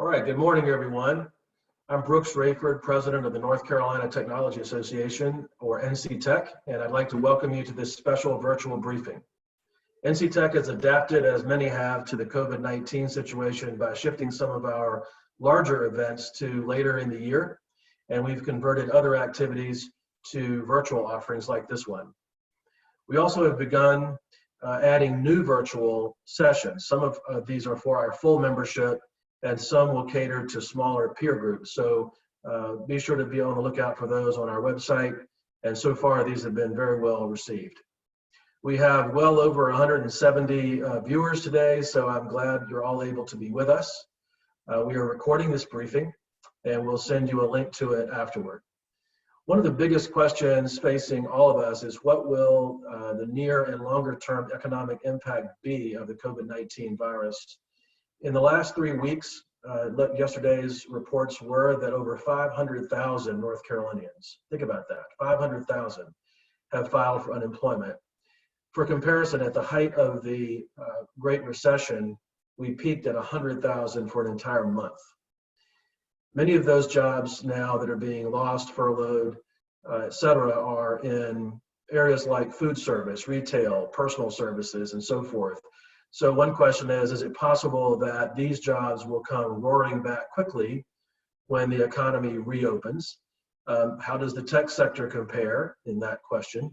All right, good morning, everyone. I'm Brooks Rayford, president of the North Carolina Technology Association, or NC Tech, and I'd like to welcome you to this special virtual briefing. NC Tech has adapted, as many have, to the COVID-19 situation by shifting some of our larger events to later in the year, and we've converted other activities to virtual offerings like this one. We also have begun adding new virtual sessions. Some of these are for our full membership, and some will cater to smaller peer groups. So be sure to be on the lookout for those on our website. And so far, these have been very well received. We have well over 170 viewers today, so I'm glad you're all able to be with us. We are recording this briefing, and we'll send you a link to it afterward. One of the biggest questions facing all of us is what will the near and longer term economic impact be of the COVID-19 virus? In the last 3 weeks, yesterday's reports were that over 500,000 North Carolinians, think about that, 500,000 have filed for unemployment. For comparison, at the height of the Great Recession, we peaked at 100,000 for an entire month. Many of those jobs now that are being lost, furloughed, et cetera, are in areas like food service, retail, personal services, and so forth. So one question is it possible that these jobs will come roaring back quickly when the economy reopens? How does the tech sector compare in that question?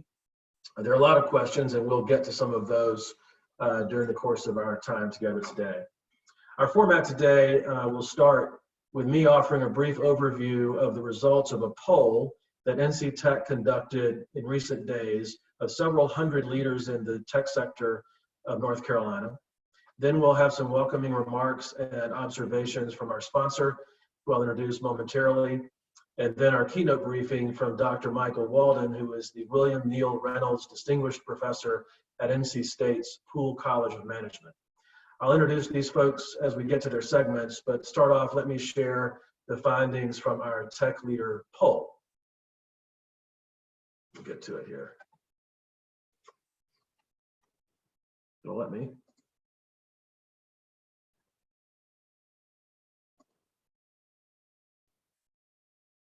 There are a lot of questions, and we'll get to some of those during the course of our time together today. Our format today will start with me offering a brief overview of the results of a poll that NC Tech conducted in recent days of several hundred leaders in the tech sector of North Carolina. Then we'll have some welcoming remarks and observations from our sponsor, who I'll introduce momentarily, and then our keynote briefing from Dr. Michael Walden, who is the Neal Reynolds Distinguished Professor at NC State's Poole College of Management. I'll introduce these folks as we get to their segments, but start off, let me share the findings from our tech leader poll. We'll get to it here. It'll let me.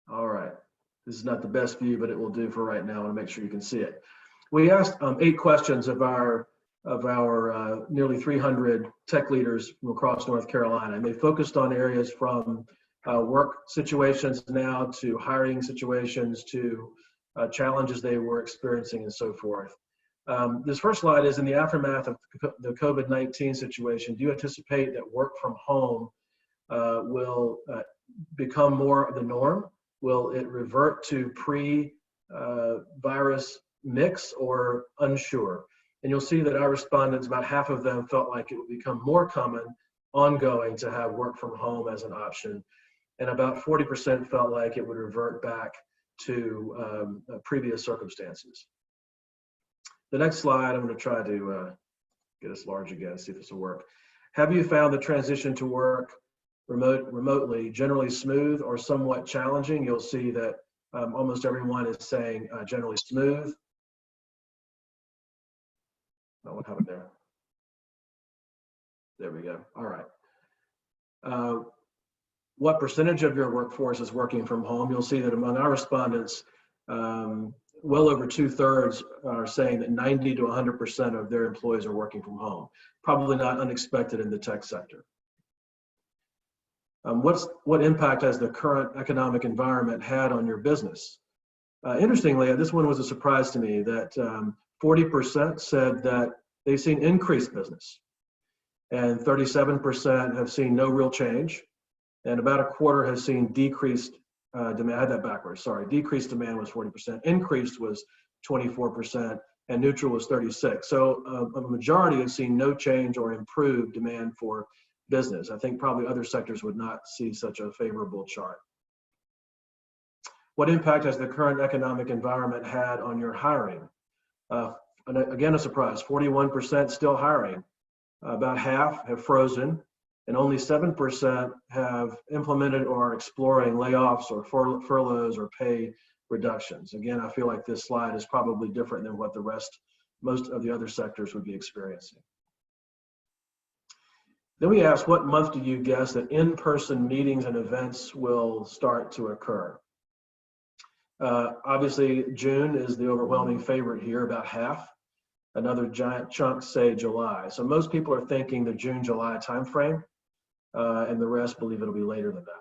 All right. This is not the best view, but it will do for right now. I want to make sure you can see it. We asked 8 questions of our nearly 300 tech leaders from across North Carolina, and they focused on areas from work situations now to hiring situations to challenges they were experiencing and so forth. This first slide is in the aftermath of the COVID-19 situation. Do you anticipate that work from home will become more of the norm? Will it revert to pre-virus mix or unsure? And you'll see that our respondents, about half of them felt like it would become more common, ongoing, to have work from home as an option. And about 40% felt like it would revert back to previous circumstances. The next slide, I'm going to try to get us large again, see if this will work. Have you found the transition to work remotely generally smooth or somewhat challenging? You'll see that almost everyone is saying generally smooth. Oh, what happened there? There we go. All right. What percentage of your workforce is working from home? You'll see that among our respondents, well over 2/3 are saying that 90 to 100% of their employees are working from home. Probably not unexpected in the tech sector. What impact has the current economic environment had on your business? Interestingly, this one was a surprise to me, that 40% said that they've seen increased business, and 37% have seen no real change, and about a quarter has seen decreased demand. I had that backwards, sorry. Decreased demand was 40%, increased was 24%, and neutral was 36%. So a majority have seen no change or improved demand for business. I think probably other sectors would not see such a favorable chart. What impact has the current economic environment had on your hiring? And again, a surprise, 41% still hiring. About half have frozen, and only 7% have implemented or are exploring layoffs or furloughs or pay reductions. Again, I feel like this slide is probably different than what most of the other sectors would be experiencing. Then we asked, what month do you guess that in-person meetings and events will start to occur? Obviously, June is the overwhelming favorite here, about half. Another giant chunk say July. So most people are thinking the June, July timeframe, and the rest believe it'll be later than that.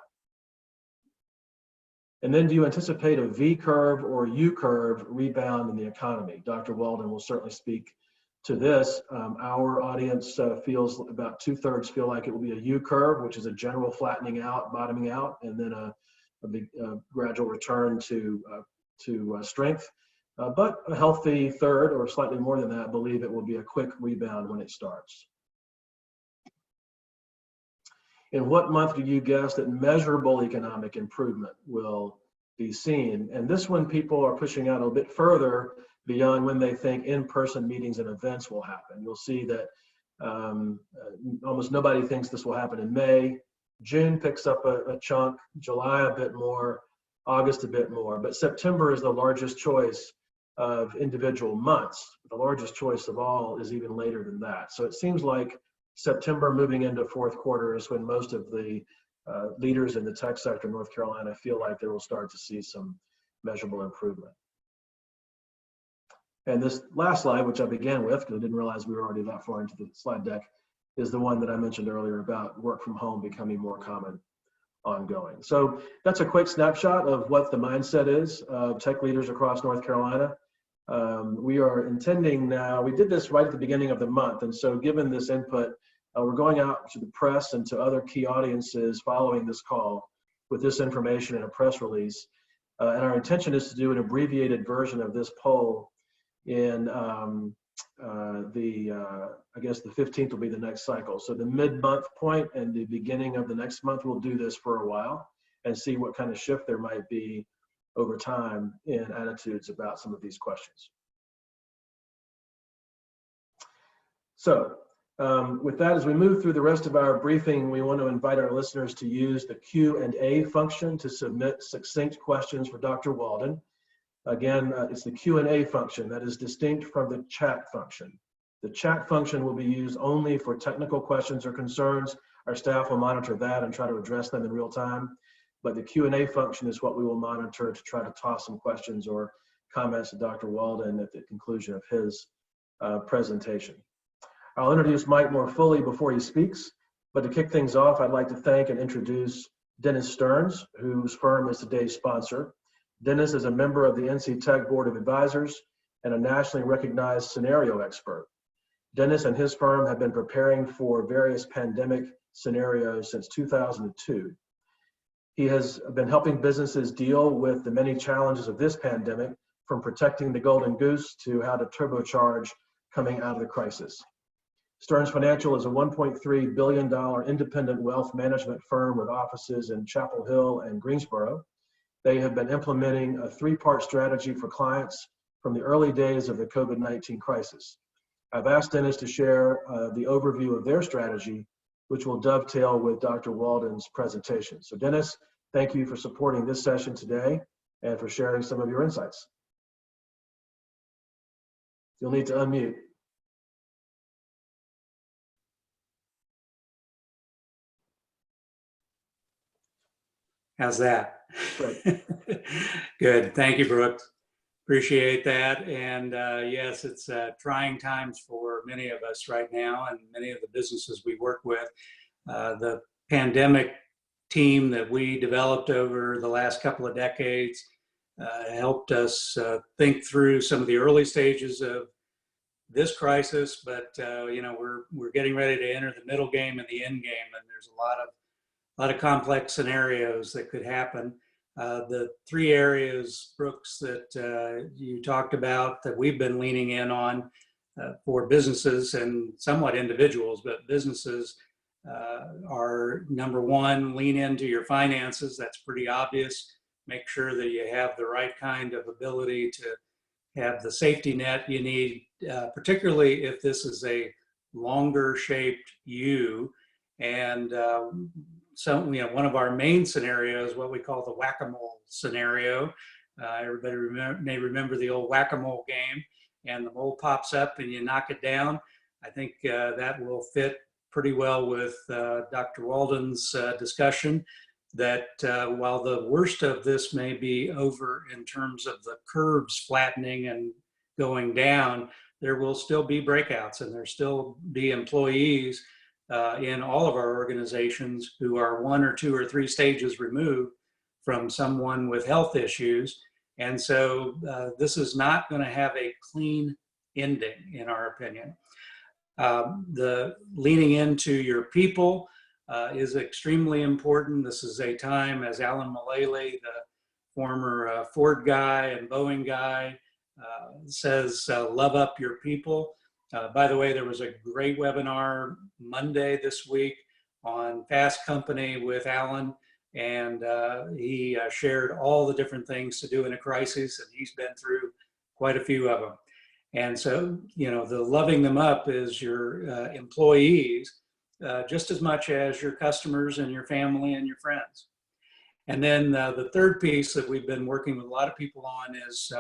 And then do you anticipate a V curve or U curve rebound in the economy? Dr. Walden will certainly speak to this. Our audience feels about 2/3 feel like it will be a U curve, which is a general flattening out, bottoming out, and then a big gradual return to strength. But a healthy third, or slightly more than that, believe it will be a quick rebound when it starts. In what month do you guess that measurable economic improvement will be seen? And this one, people are pushing out a bit further beyond when they think in-person meetings and events will happen. You'll see that almost nobody thinks this will happen in May. June picks up a chunk, July a bit more, August a bit more, but September is the largest choice of individual months. The largest choice of all is even later than that. So it seems like September moving into fourth quarter is when most of the leaders in the tech sector in North Carolina feel like they will start to see some measurable improvement. And this last slide, which I began with, because I didn't realize we were already that far into the slide deck, is the one that I mentioned earlier about work from home becoming more common ongoing. So that's a quick snapshot of what the mindset is of tech leaders across North Carolina. We are intending now, we did this right at the beginning of the month, and so given this input, we're going out to the press and to other key audiences following this call with this information in a press release. And our intention is to do an abbreviated version of this poll in I guess the 15th will be the next cycle. So the mid-month point and the beginning of the next month, we'll do this for a while and see what kind of shift there might be over time in attitudes about some of these questions. So with that, as we move through the rest of our briefing, we want to invite our listeners to use the Q&A function to submit succinct questions for Dr. Walden. Again, it's the Q&A function that is distinct from the chat function. The chat function will be used only for technical questions or concerns. Our staff will monitor that and try to address them in real time. But the Q&A function is what we will monitor to try to toss some questions or comments to Dr. Walden at the conclusion of his presentation. I'll introduce Mike more fully before he speaks, but to kick things off, I'd like to thank and introduce Dennis Stearns, whose firm is today's sponsor. Dennis is a member of the NC Tech Board of Advisors and a nationally recognized scenario expert. Dennis and his firm have been preparing for various pandemic scenarios since 2002. He has been helping businesses deal with the many challenges of this pandemic, from protecting the golden goose to how to turbocharge coming out of the crisis. Stearns Financial is a $1.3 billion independent wealth management firm with offices in Chapel Hill and Greensboro. They have been implementing a three-part strategy for clients from the early days of the COVID-19 crisis. I've asked Dennis to share the overview of their strategy, which will dovetail with Dr. Walden's presentation. So Dennis, thank you for supporting this session today and for sharing some of your insights. You'll need to unmute. How's that? Great. Good. Thank you, Brooks. Appreciate that. And yes, it's trying times for many of us right now and many of the businesses we work with. The pandemic team that we developed over the last couple of decades helped us think through some of the early stages of this crisis, but you know, we're getting ready to enter the middle game and the end game, and there's a lot of complex scenarios that could happen. The three areas, Brooks, that you talked about that we've been leaning in on for businesses and somewhat individuals, but businesses are number one, lean into your finances. That's pretty obvious. Make sure that you have the right kind of ability to have the safety net you need, particularly if this is a longer shaped U. And so, you know, one of our main scenarios, what we call the whack-a-mole scenario. Everybody may remember the old whack-a-mole game, and the mole pops up and you knock it down. I think that will fit pretty well with Dr. Walden's discussion that while the worst of this may be over in terms of the curves flattening and going down, there will still be breakouts, and there still be employees in all of our organizations who are 1 or 2 or 3 stages removed from someone with health issues. And so this is not going to have a clean ending, in our opinion. The leaning into your people is extremely important. This is a time, as Alan Mulally, the former Ford guy and Boeing guy, says, love up your people. By the way, there was a great webinar Monday this week on Fast Company with Alan, and he shared all the different things to do in a crisis, and he's been through quite a few of them. And so, you know, the loving them up is your employees just as much as your customers and your family and your friends. And then the third piece that we've been working with a lot of people on is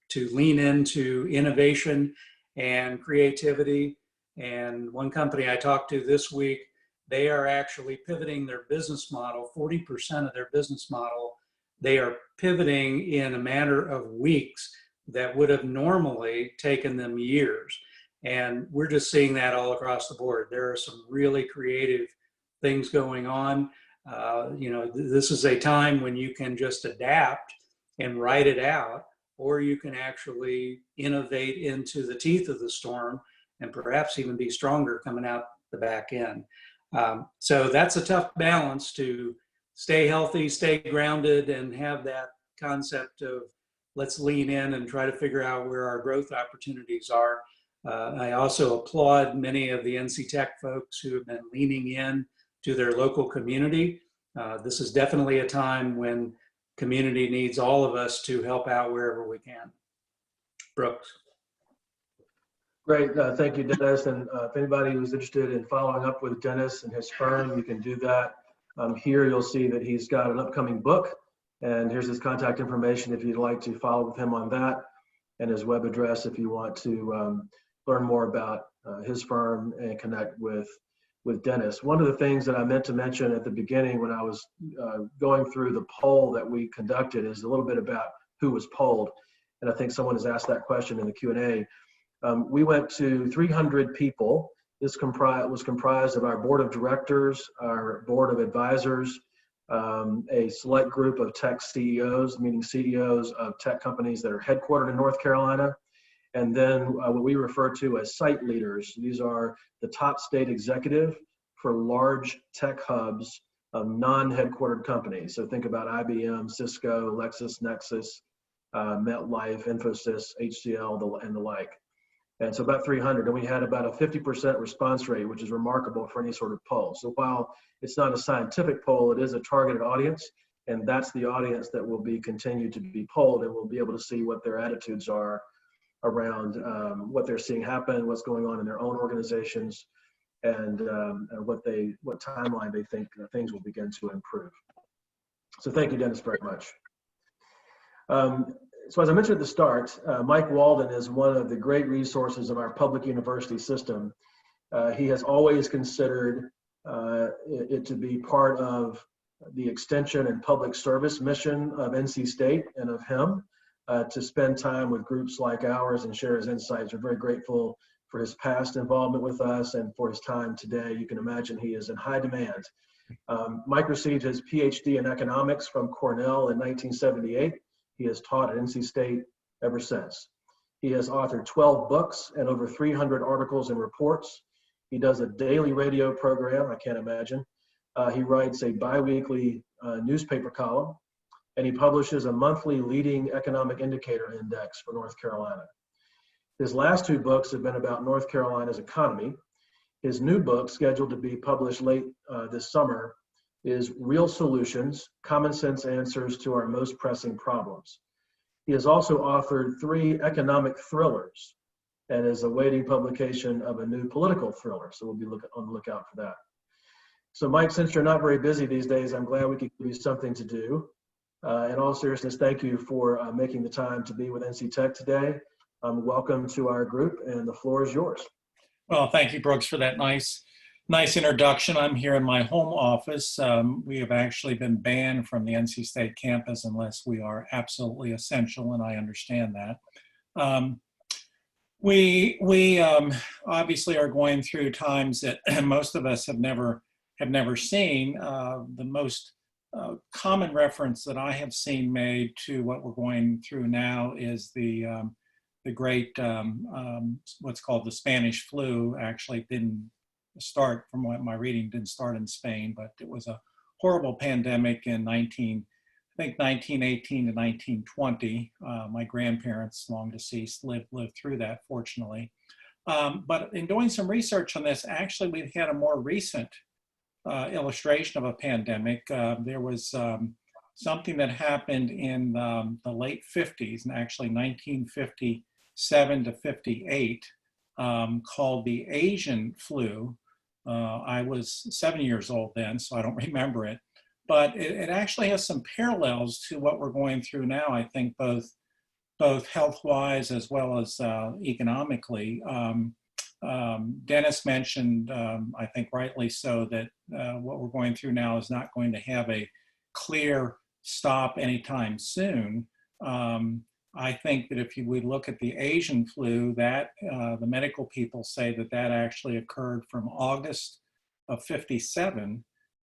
to lean into innovation and creativity. And one company I talked to this week, they are actually pivoting their business model, 40% of their business model, they are pivoting in a matter of weeks that would have normally taken them years. And we're just seeing that all across the board. There are some really creative things going on. You know, this is a time when you can just adapt and write it out, or you can actually innovate into the teeth of the storm and perhaps even be stronger coming out the back end. So that's a tough balance to stay healthy, stay grounded, and have that concept of let's lean in and try to figure out where our growth opportunities are. I also applaud many of the NC Tech folks who have been leaning in to their local community. This is definitely a time when community needs all of us to help out wherever we can. Brooks. Great, thank you, Dennis. And if anybody who's interested in following up with Dennis and his firm, you can do that. Here you'll see that he's got an upcoming book, and here's his contact information if you'd like to follow with him on that, and his web address if you want to learn more about his firm and connect with Dennis. One of the things that I meant to mention at the beginning when I was going through the poll that we conducted is a little bit about who was polled, and I think someone has asked that question in the Q&A. We went to 300 people. This was comprised of our board of directors, our board of advisors, a select group of tech CEOs, meaning CEOs of tech companies that are headquartered in North Carolina, and then what we refer to as site leaders. These are the top state executive for large tech hubs of non-headquartered companies. So think about IBM, Cisco, LexisNexis, MetLife, Infosys, HCL, and the like. And so about 300, and we had about a 50% response rate, which is remarkable for any sort of poll. So while it's not a scientific poll, it is a targeted audience, and that's the audience that will be continued to be polled, and we'll be able to see what their attitudes are around what they're seeing happen, what's going on in their own organizations, and what timeline they think things will begin to improve. So thank you, Dennis, very much. So as I mentioned at the start, Mike Walden is one of the great resources of our public university system. He has always considered it to be part of the extension and public service mission of NC State and of him to spend time with groups like ours and share his insights. We're very grateful for his past involvement with us and for his time today. You can imagine he is in high demand. Mike received his PhD in economics from Cornell in 1978. He has taught at NC State ever since. He has authored 12 books and over 300 articles and reports. He does a daily radio program, I can't imagine. He writes a bi-weekly newspaper column, and he publishes a monthly leading economic indicator index for North Carolina. His last 2 books have been about North Carolina's economy. His new book, scheduled to be published late this summer, is Real Solutions, Common Sense Answers to Our Most Pressing Problems. He has also authored 3 economic thrillers and is awaiting publication of a new political thriller, so we'll be on the lookout for that. So Mike, since you're not very busy these days, I'm glad we could give you something to do. In all seriousness, thank you for making the time to be with NC Tech today. Welcome to our group, and the floor is yours. Well, thank you, Brooks, for that nice Nice introduction. I'm here in my home office. We have actually been banned from the NC State campus unless we are absolutely essential, and I understand that. We obviously are going through times that most of us have never seen. The most common reference that I have seen made to what we're going through now is the great what's called the Spanish flu. Actually didn't start, from what my reading, didn't start in Spain, but it was a horrible pandemic in 1918 to 1920. My grandparents, long deceased, lived through that, fortunately. But in doing some research on this, actually we've had a more recent illustration of a pandemic. There was something that happened in the late 50s, and actually 1957 to 58, called the Asian flu. I was 7 years old then, so I don't remember it. But it actually has some parallels to what we're going through now, I think, both health-wise as well as economically. Dennis mentioned, I think rightly so, that what we're going through now is not going to have a clear stop anytime soon. I think that if we look at the Asian flu, that the medical people say that actually occurred from August of 57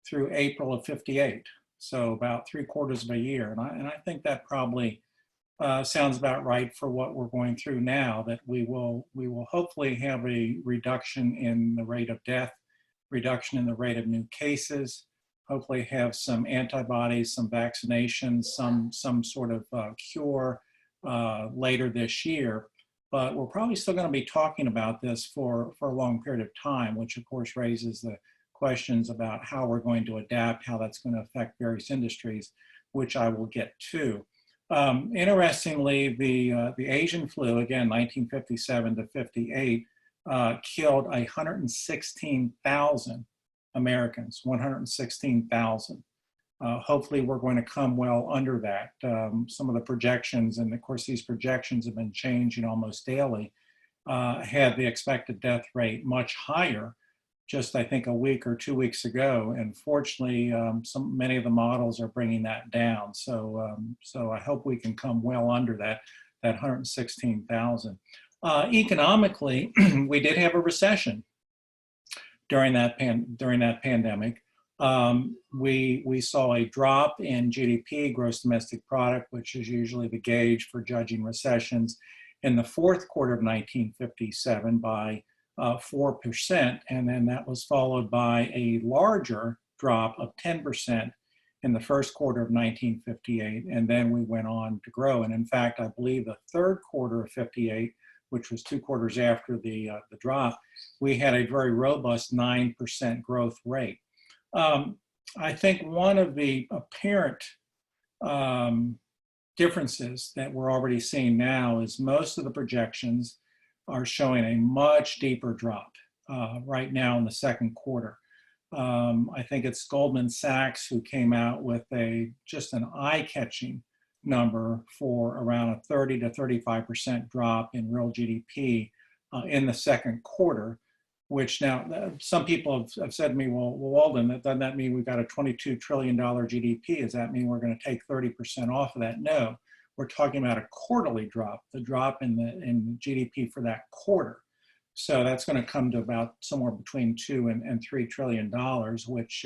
through April of 58. So about 3/4 of a year. And I think that probably sounds about right for what we're going through now, that we will hopefully have a reduction in the rate of death, reduction in the rate of new cases, hopefully have some antibodies, some vaccinations, some sort of cure later this year. But we're probably still going to be talking about this for a long period of time, which of course raises the questions about how we're going to adapt, how that's going to affect various industries, which I will get to. Interestingly, the Asian flu, again, 1957 to 58, killed 116,000 Americans, 116,000. Hopefully we're going to come well under that. Some of the projections, and of course these projections have been changing almost daily, had the expected death rate much higher just, I think, a week or 2 weeks ago. And fortunately, many of the models are bringing that down. So I hope we can come well under that 116,000. Economically, we did have a recession during that pandemic. We saw a drop in GDP, gross domestic product, which is usually the gauge for judging recessions, in the fourth quarter of 1957 by 4%, and then that was followed by a larger drop of 10% in the first quarter of 1958, and then we went on to grow. And in fact, I believe the third quarter of 58, which was 2 quarters after the drop, we had a very robust 9% growth rate. I think one of the apparent differences that we're already seeing now is most of the projections are showing a much deeper drop right now in the second quarter. I think it's Goldman Sachs who came out with just an eye-catching number for around a 30 to 35% drop in real GDP in the second quarter, which now some people have said to me, well, Walden, doesn't that mean we've got a $22 trillion GDP? Does that mean we're going to take 30% off of that? No. We're talking about a quarterly drop, the drop in GDP for that quarter. So that's going to come to about somewhere between $2 and $3 trillion, which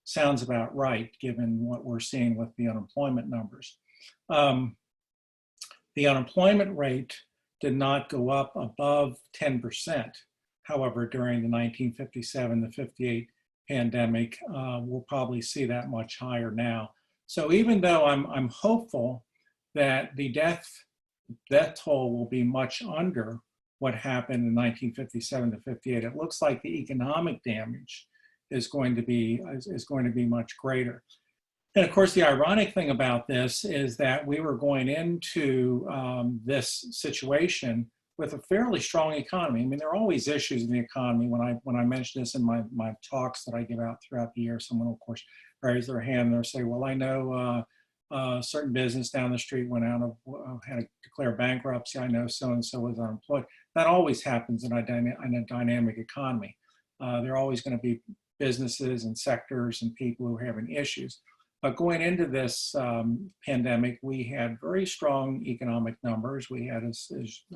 sounds about right given what we're seeing with the unemployment numbers. The unemployment rate did not go up above 10%. However, during the 1957 to 58 pandemic, we'll probably see that much higher now. So even though I'm hopeful that the death toll will be much under what happened in 1957 to 58, it looks like the economic damage is going to be much greater. And of course, the ironic thing about this is that we were going into this situation with a fairly strong economy. I mean, there are always issues in the economy. When I mention this in my talks that I give out throughout the year, someone will, of course, raise their hand and they'll say, well, I know a certain business down the street went out of, had to declare bankruptcy. I know so-and-so was unemployed. That always happens in a dynamic economy. There are always going to be businesses and sectors and people who are having issues. But going into this pandemic, we had very strong economic numbers. We had, as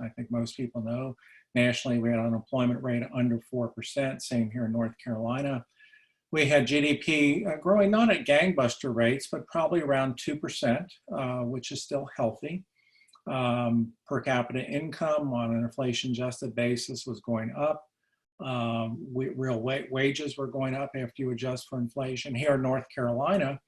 I think most people know, nationally, we had an unemployment rate under 4%, same here in North Carolina. We had GDP growing not at gangbuster rates, but probably around 2%, which is still healthy. Per capita income on an inflation-adjusted basis was going up. Real wages were going up after you adjust for inflation. Here in North Carolina,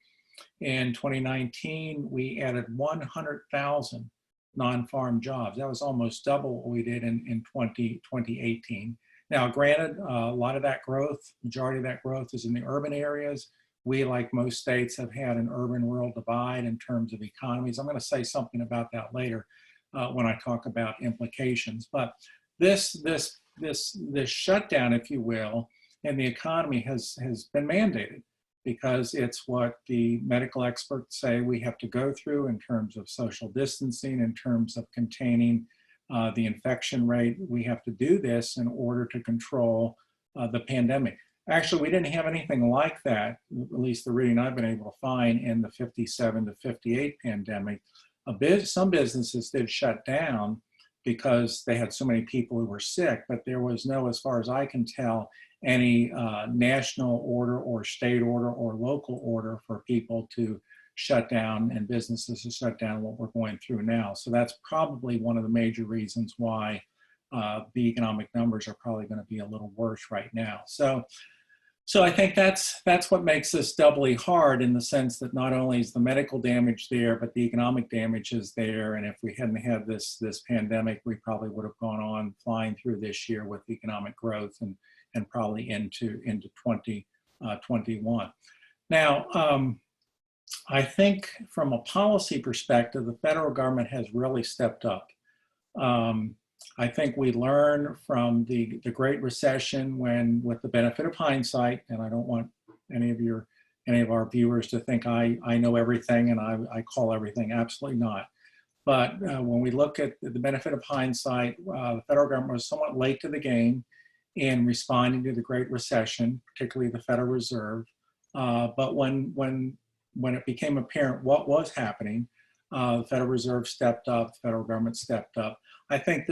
in 2019, we added 100,000 non-farm jobs. That was almost double what we did in 2018. Now, granted, a lot of that growth, majority of that growth is in the urban areas. We, like most states, have had an urban-rural divide in terms of economies. I'm going to say something about that later when I talk about implications. But this shutdown, if you will, in the economy has been mandated, because it's what the medical experts say we have to go through in terms of social distancing, in terms of containing the infection rate. We have to do this in order to control the pandemic. Actually, we didn't have anything like that, at least the reading I've been able to find, in the 57 to 58 pandemic. Some businesses did shut down because they had so many people who were sick, but there was no, as far as I can tell, any national order or state order or local order for people to shut down and businesses to shut down what we're going through now. So that's probably one of the major reasons why the economic numbers are probably going to be a little worse right now. So I think that's what makes this doubly hard, in the sense that not only is the medical damage there, but the economic damage is there. And if we hadn't had this pandemic, we probably would have gone on flying through this year with economic growth and probably into 2021. Now, I think from a policy perspective, the federal government has really stepped up. I think we learned from the Great Recession, when, with the benefit of hindsight, and I don't want any of our viewers to think I know everything and I call everything, absolutely not. But when we look at the benefit of hindsight, the federal government was somewhat late to the game in responding to the Great Recession, particularly the Federal Reserve. But when it became apparent what was happening, the Federal Reserve stepped up, the federal government stepped up. I think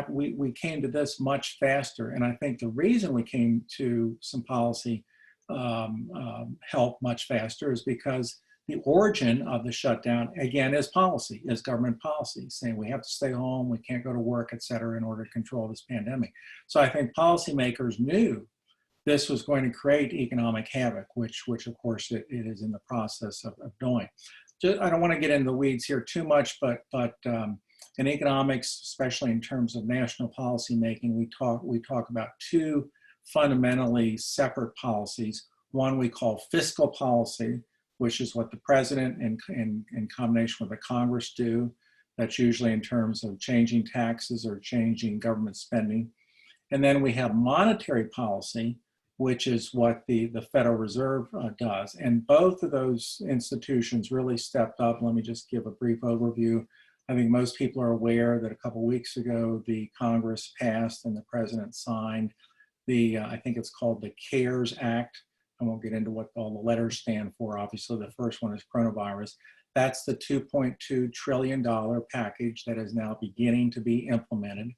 we came to this much faster. And I think the reason we came to some policy help much faster is because the origin of the shutdown, again, is policy, is government policy, saying we have to stay home, we can't go to work, et cetera, in order to control this pandemic. So I think policymakers knew this was going to create economic havoc, which of course it is in the process of doing. I don't want to get into the weeds here too much, but in economics, especially in terms of national policy making, we talk about two fundamentally separate policies. One we call fiscal policy, which is what the president in combination with the Congress do. That's usually in terms of changing taxes or changing government spending. And then we have monetary policy, which is what the Federal Reserve does. And both of those institutions really stepped up. Let me just give a brief overview. I think most people are aware that a couple of weeks ago, the Congress passed and the president signed I think it's called the CARES Act. I won't get into what all the letters stand for. Obviously, the first one is coronavirus. That's the $2.2 trillion package that is now beginning to be implemented.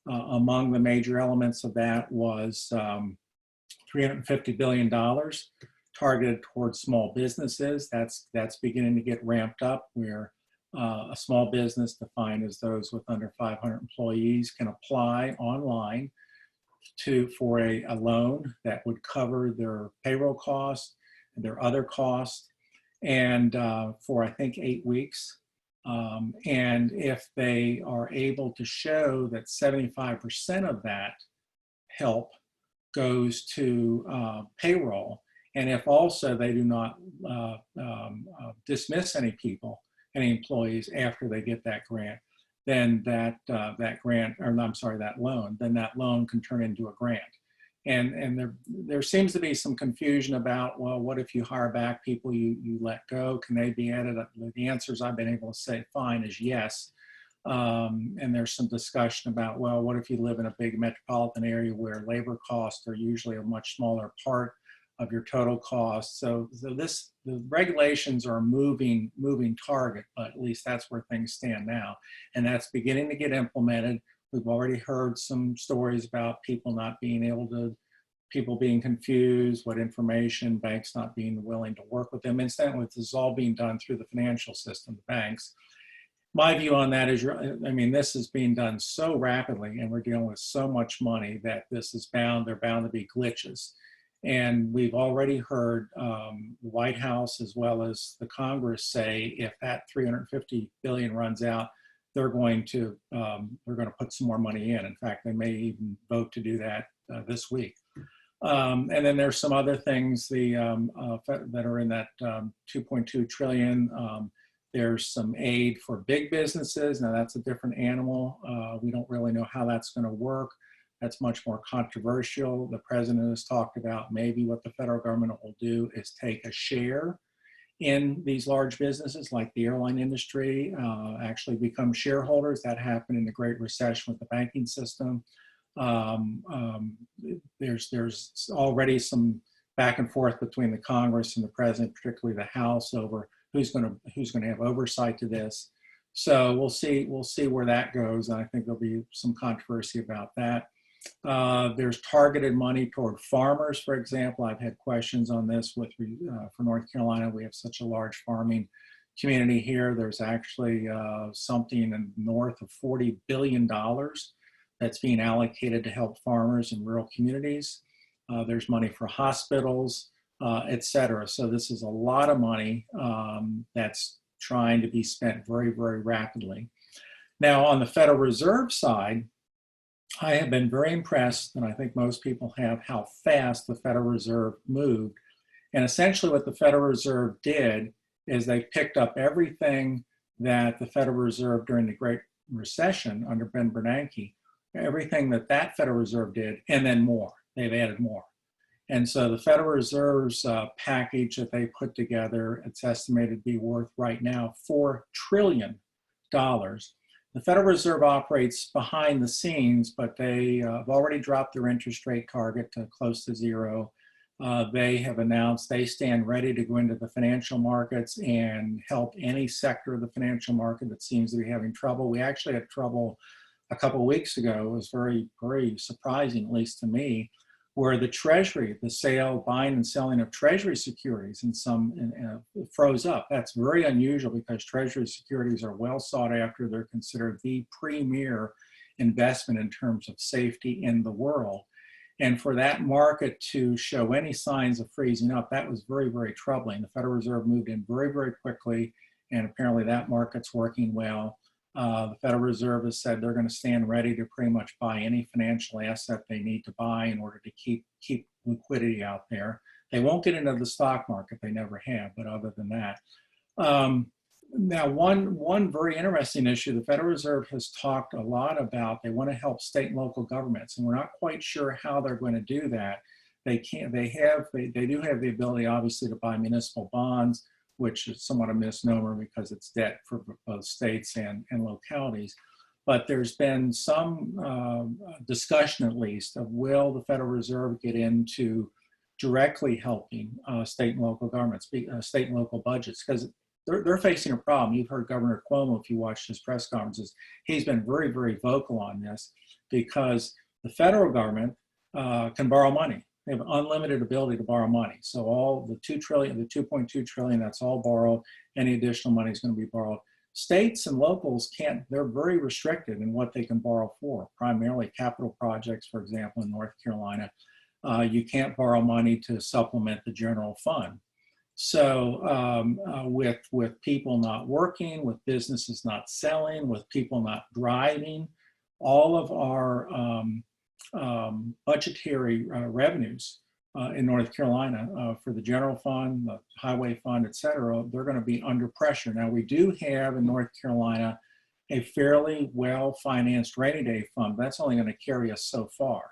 Among the major elements of that was $350 billion targeted towards small businesses. That's beginning to get ramped up, where a small business, defined as those with under 500 employees, can apply online for a loan that would cover their payroll costs and their other costs, and for I think 8 weeks. And if they are able to show that 75% of that help goes to payroll, and if also they do not dismiss any employees after they get that grant, then that loan, then that loan can turn into a grant. And there seems to be some confusion about, well, what if you hire back people you let go? Can they be added up? The answers I've been able to say fine is yes. And there's some discussion about, well, what if you live in a big metropolitan area where labor costs are usually a much smaller part of your total cost. So the regulations are a moving target, but at least that's where things stand now. And that's beginning to get implemented. We've already heard some stories about people not being able to, people being confused, what information, banks not being willing to work with them. Incidentally, this is all being done through the financial system, the banks. My view on that is, this is being done so rapidly and we're dealing with so much money that this is they're bound to be glitches. And we've already heard the White House as well as the Congress say if that $350 billion runs out, they're going to put some more money in. In fact, they may even vote to do that this week. And then there's some other things that are in that 2.2 trillion. There's some aid for big businesses. Now that's a different animal. We don't really know how that's going to work. That's much more controversial. The president has talked about maybe what the federal government will do is take a share in these large businesses like the airline industry, actually become shareholders. That happened in the Great Recession with the banking system. There's already some back and forth between the Congress and the president, particularly the House, over who's going to have oversight to this. So we'll see where that goes. And I think there'll be some controversy about that. There's targeted money toward farmers, for example. I've had questions on this for North Carolina. We have such a large farming community here. There's actually something north of $40 billion that's being allocated to help farmers in rural communities. There's money for hospitals, et cetera. So this is a lot of money that's trying to be spent very, very rapidly. Now, on the Federal Reserve side, I have been very impressed, and I think most people have, how fast the Federal Reserve moved. And essentially what the Federal Reserve did is they picked up everything that the Federal Reserve during the Great Recession under Ben Bernanke, everything that Federal Reserve did, and then more. They've added more. And so the Federal Reserve's package that they put together, it's estimated to be worth right now $4 trillion. The Federal Reserve operates behind the scenes, but they have already dropped their interest rate target to close to zero. They have announced they stand ready to go into the financial markets and help any sector of the financial market that seems to be having trouble. We actually had trouble a couple of weeks ago. It was very, very surprising, at least to me, where the Treasury, the buying and selling of Treasury securities froze up. That's very unusual because Treasury securities are well sought after. They're considered the premier investment in terms of safety in the world. And for that market to show any signs of freezing up, that was very, very troubling. The Federal Reserve moved in very, very quickly, and apparently that market's working well. The Federal Reserve has said they're going to stand ready to pretty much buy any financial asset they need to buy in order to keep liquidity out there. They won't get into the stock market, they never have, but other than that. Now, one very interesting issue, the Federal Reserve has talked a lot about, they want to help state and local governments, and we're not quite sure how they're going to do that. They do have the ability, obviously, to buy municipal bonds, which is somewhat a misnomer because it's debt for both states and localities. But there's been some discussion, at least, of will the Federal Reserve get into directly helping state and local governments, state and local budgets, because they're facing a problem. You've heard Governor Cuomo, if you watched his press conferences, he's been very, very vocal on this because the federal government can borrow money. They have unlimited ability to borrow money. So all the $2.2 trillion, that's all borrowed. Any additional money is going to be borrowed. States and locals can't, they're very restricted in what they can borrow for, primarily capital projects, for example, in North Carolina. You can't borrow money to supplement the general fund. So with people not working, with businesses not selling, with people not driving, all of our budgetary revenues in North Carolina for the general fund, the highway fund, et cetera, they're going to be under pressure. Now, we do have in North Carolina a fairly well-financed rainy day fund. That's only going to carry us so far.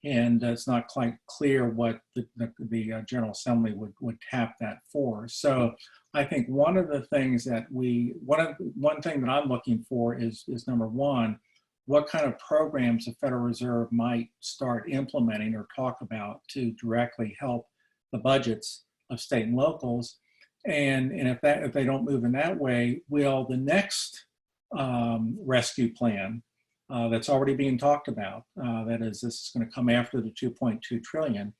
and it's not quite clear what the General Assembly would tap that for. So I think one of the things that one thing that I'm looking for is number one, what kind of programs the Federal Reserve might start implementing or talk about to directly help the budgets of state and locals. And if they don't move in that way, will the next rescue plan that's already being talked about, that is, this is going to come after the 2.2 trillion,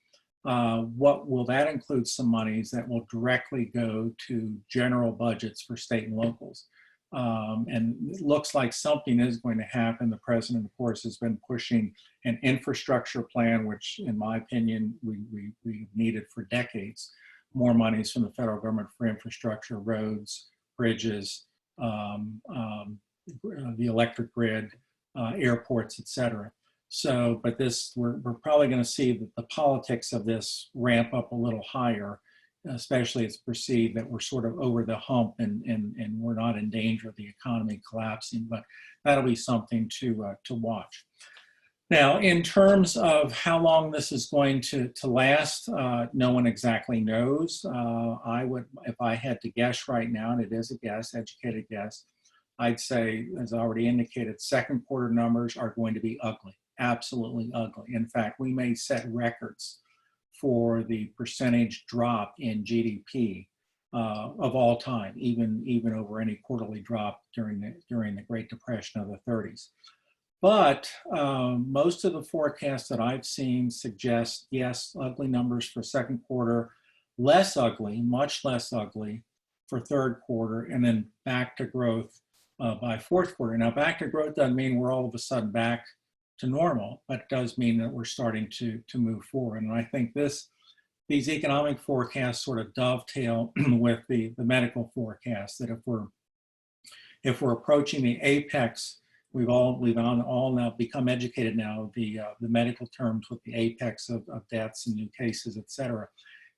what will that include? Some monies that will directly go to general budgets for state and locals. And it looks like something is going to happen. The president, of course, has been pushing an infrastructure plan, which in my opinion, we needed for decades. More monies from the federal government for infrastructure, roads, bridges, the electric grid, airports, et cetera. So, but we're probably going to see that the politics of this ramp up a little higher, especially it's perceived that we're sort of over the hump and we're not in danger of the economy collapsing, but that'll be something to watch. Now, in terms of how long this is going to last, no one exactly knows. I would, if I had to guess right now, and it is a guess, educated guess, I'd say, as I already indicated, second quarter numbers are going to be ugly, absolutely ugly. In fact, we may set records for the percentage drop in GDP of all time, even over any quarterly drop during the Great Depression of the 30s. But most of the forecasts that I've seen suggest, yes, ugly numbers for second quarter, less ugly, much less ugly for third quarter, and then back to growth by fourth quarter. Now, back to growth doesn't mean we're all of a sudden back to normal, but it does mean that we're starting to move forward. And I think these economic forecasts sort of dovetail with the medical forecast, that if we're approaching the apex, we've all now become educated now, the medical terms with the apex of deaths and new cases, et cetera.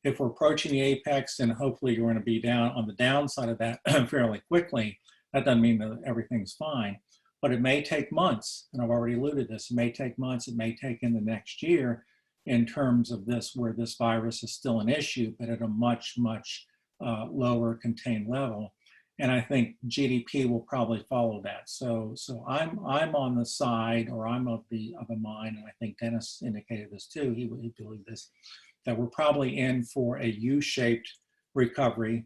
If we're approaching the apex, and hopefully you're going to be down on the downside of that fairly quickly, that doesn't mean that everything's fine, but it may take months, and I've already alluded to this, it may take months, it may take in the next year in terms of this, where this virus is still an issue, but at a much, much lower contained level. And I think GDP will probably follow that. So I'm on the side, or I'm of the mind, and I think Dennis indicated this too, he believed this, that we're probably in for a U-shaped recovery,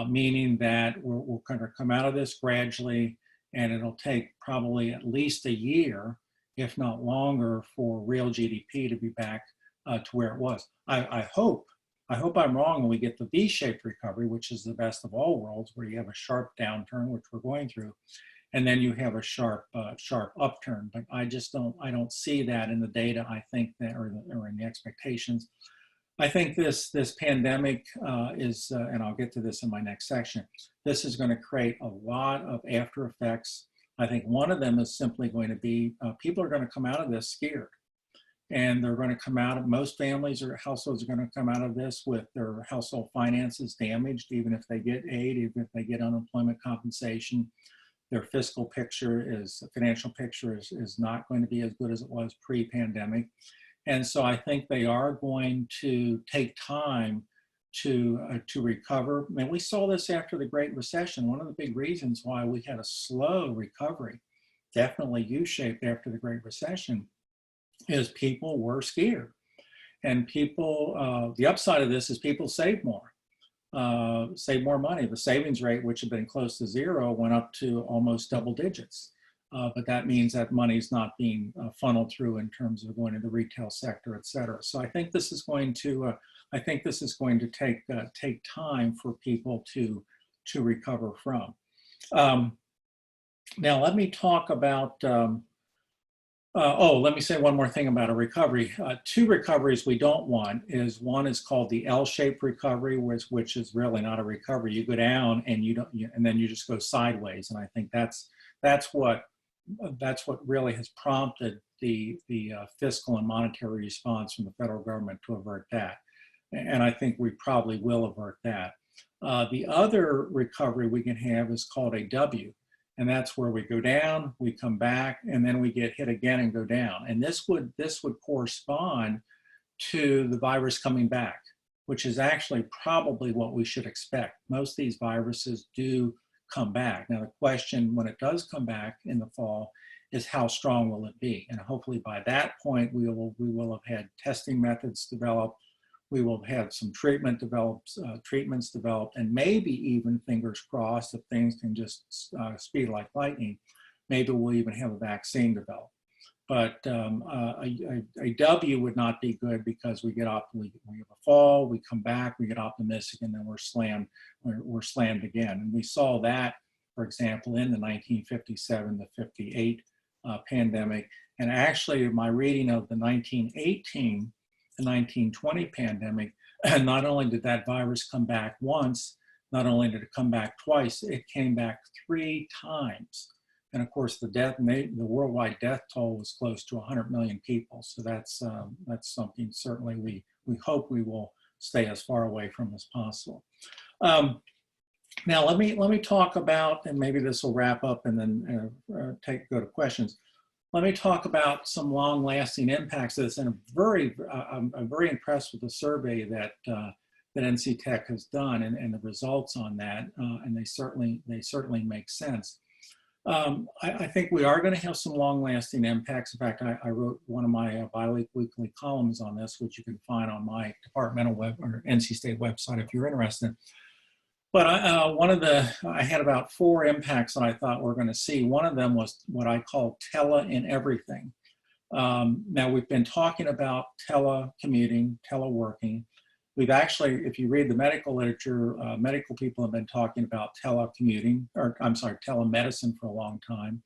meaning that we're going to come out of this gradually, and it'll take probably at least a year, if not longer, for real GDP to be back to where it was. I hope I'm wrong and we get the V-shaped recovery, which is the best of all worlds, where you have a sharp downturn, which we're going through, and then you have a sharp upturn. But I don't see that in the data. I think that, or in the expectations. I think this pandemic is, and I'll get to this in my next section, this is going to create a lot of after effects. I think one of them is simply going to be, people are going to come out of this scared. And they're going to come out of, most families or households are going to come out of this with their household finances damaged, even if they get aid, even if they get unemployment compensation. Their financial picture is not going to be as good as it was pre-pandemic. And so I think they are going to take time to recover. And we saw this after the Great Recession. One of the big reasons why we had a slow recovery, definitely U-shaped after the Great Recession, is people were scared. And people, the upside of this is people save more money. The savings rate, which had been close to zero, went up to almost double digits. But that means that money is not being funneled through in terms of going to the retail sector, et cetera. So I think this is going to, take time for people to recover from. Now let me talk about, let me say one more thing about a recovery. Two recoveries we don't want is, one is called the L-shaped recovery, which is really not a recovery. You go down and and then you just go sideways. And I think that's what really has prompted the fiscal and monetary response from the federal government to avert that. And I think we probably will avert that. The other recovery we can have is called a W. And that's where we go down, we come back, and then we get hit again and go down. And this would correspond to the virus coming back, which is actually probably what we should expect. Most of these viruses do come back. Now the question, when it does come back in the fall, is how strong will it be? And hopefully by that point, we will have had testing methods developed, we will have had some treatments developed, and maybe even, fingers crossed, if things can just speed like lightning, maybe we'll even have a vaccine developed. But a W would not be good, because we have a fall, we come back, we get optimistic, and then we're slammed again. And we saw that, for example, in the 1957 to 58 pandemic. And actually, my reading of the 1918 to 1920 pandemic, not only did that virus come back once, not only did it come back twice, it came back 3 times. And of course, the worldwide death toll was close to 100 million people. So that's something certainly we hope we will stay as far away from as possible. Now let me talk about, and maybe this will wrap up and then go to questions. Let me talk about some long-lasting impacts of this. And I'm very impressed with the survey that NC Tech has done and the results on that, and they certainly make sense. I think we are going to have some long-lasting impacts. In fact, I wrote one of my bi-weekly columns on this, which you can find on my departmental web or NC State website if you're interested. But I had about 4 impacts that I thought we're going to see. One of them was what I call tele in everything. Now we've been talking about telecommuting, teleworking. We've actually, if you read the medical literature, medical people have been talking about telemedicine for a long time.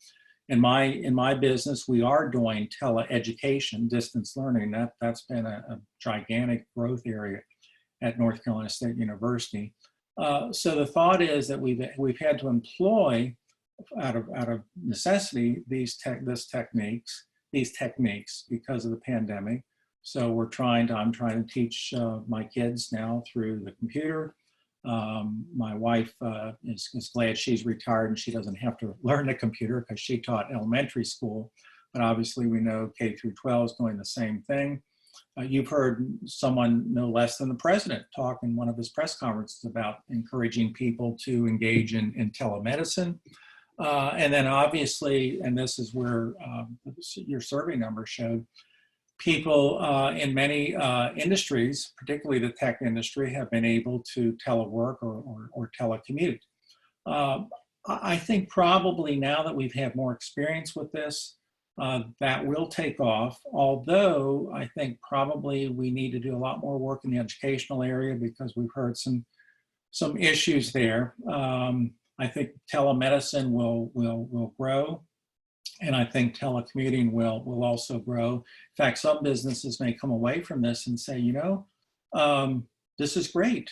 In my business, we are doing teleeducation, distance learning. That's been a gigantic growth area at North Carolina State University. So the thought is that we've had to employ, out of necessity, these techniques because of the pandemic. So I'm trying to teach my kids now through the computer. My wife is glad she's retired and she doesn't have to learn the computer, because she taught elementary school. But obviously we know K through 12 is doing the same thing. You've heard someone no less than the president talk in one of his press conferences about encouraging people to engage in telemedicine. And then obviously, and this is where your survey numbers showed, people in many industries, particularly the tech industry, have been able to telework or telecommute. I think probably now that we've had more experience with this, that will take off, although I think probably we need to do a lot more work in the educational area, because we've heard some issues there. I think telemedicine will grow, and I think telecommuting will also grow. In fact, some businesses may come away from this and say, this is great.